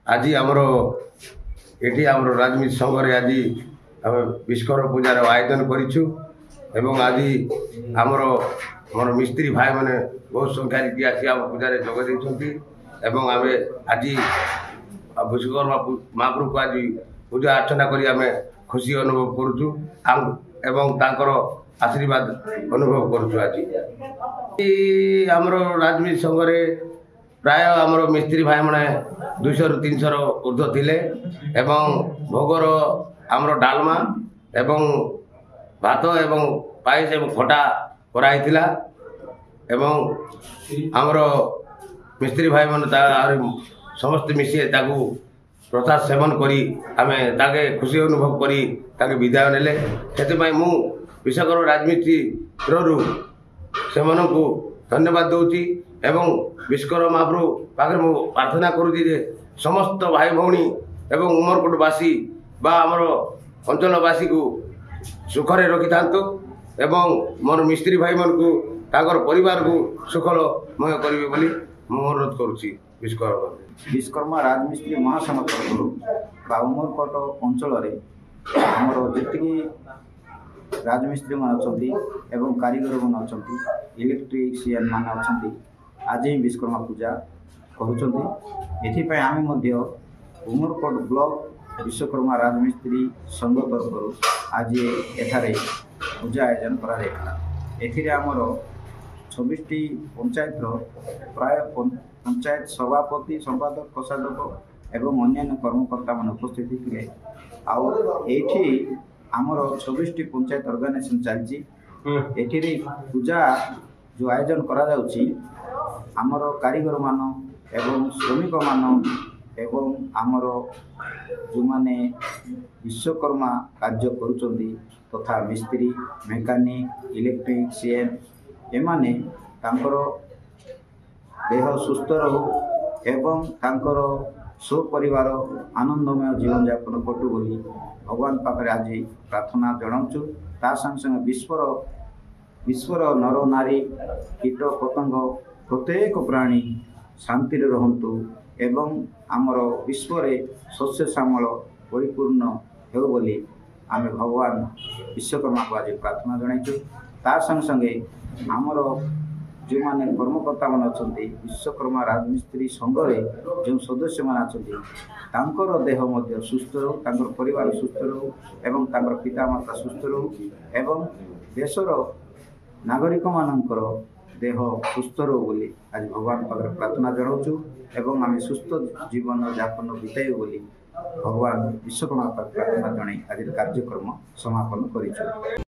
आज आमर ये राजमिस्त्री संघरे आज आम विश्वकर्मा पूजार आयोजन करूँ एवं आज आमर मोर मिस्त्री भाई मैंने बहुत संख्यारे आसी आम पूजा जोगदे एवं आम आज विश्वकर्मा महाप्रभु को आज पूजा अर्चना करी आम खुशी अनुभव करुचु एवं तांकर आशीर्वाद अनुभव करुचु। आज आमर राजमिस्त्री संघरे प्राय आमर मिस्त्री भाई मैंने 200 ରୁ 300 ऊर्ध्व थिले एवं भोगर आमर डालमा एवं भात एवं पायस एवं खटा कराइथिला एवं आमर मिस्त्री भाई मैंने समस्त मिसी ताकू प्रसाद सेवन करी आमे ताके खुशी अनुभव करी ताके विदाय नेले से मु विश्वकर्मा राजमिस्त्री रू से धन्यवाद दूची एवं विश्वकर्मा महाप्रभु पाखे मु प्रार्थना करुँची जे समस्त भाई भौणी एवं उमरकोटवासी बा आमर अंचलवासी को सुखरे रखि थांतु एवं मोर मिस्त्री भाई मन को ताकर परिवार को सुखमय करिवे बोली मु अनुरोध करुँची। विश्वकर्मा राजमिस्त्री महासंघ तरफ उमरकोट अंचल आमर जी राजमिस्त्री मान अच्छा एवं कारीगर मान अच्छा इलेक्ट्रिशियन मान अच्छा आज ही विश्वकर्मा पूजा करुँच आम उमरकोट ब्लॉक विश्वकर्मा राजमिस्त्री संघ तरफ आज एठारे पूजा आयोजन करमर 26टी पंचायत प्राय पंचायत सभापति संपादक कोषाध्यक्ष एवं अन्य कर्मकर्ता मान उपस्थित थे आठी आमर 26टी पंचायत ऑर्गेनाइजेशन चलती पूजा जो आयोजन करा आमर कारीगर मान एवं श्रमिक मान एवं आमर जो माने विश्वकर्मा कार्य करुचंदी तथा मिस्त्री मेकानिक इलेक्ट्रिशियन एमाने तांकर देह सुस्थ रहू एवं तांकर सुपरिवार आनंदमय जीवन यापन कटू बोली भगवान पाखे आज प्रार्थना जनाऊँ ता संग संग विश्वर नर नारी कीट पतंग प्रत्येक प्राणी शांति रहंतु एवं आमर विश्व शस्य श्यामल परिपूर्ण हो बोली आम भगवान विश्वकर्मा को आज प्रार्थना जनाइछु। ता संग संगे आमर जो माने कर्मकर्ता मान अच्छा विश्वकर्मा राजमिस्त्री संघरे जो सदस्य मान अच्छा देह मध्य सुस्थ रहू तांकर परिवार सुस्थ रहू एवं तांकर पितामाता सुस्थ रहू एवं देशर नागरिक मानकर देह सुस्थ रहू बोली आज भगवान पाखे प्रार्थना जनाऊँ एवं आम सुस्थ जीवन यापन बिताइबू बोली भगवान विश्वकर्मा पाखे प्रार्थना जनाई आज कार्यक्रम समापन करिछु।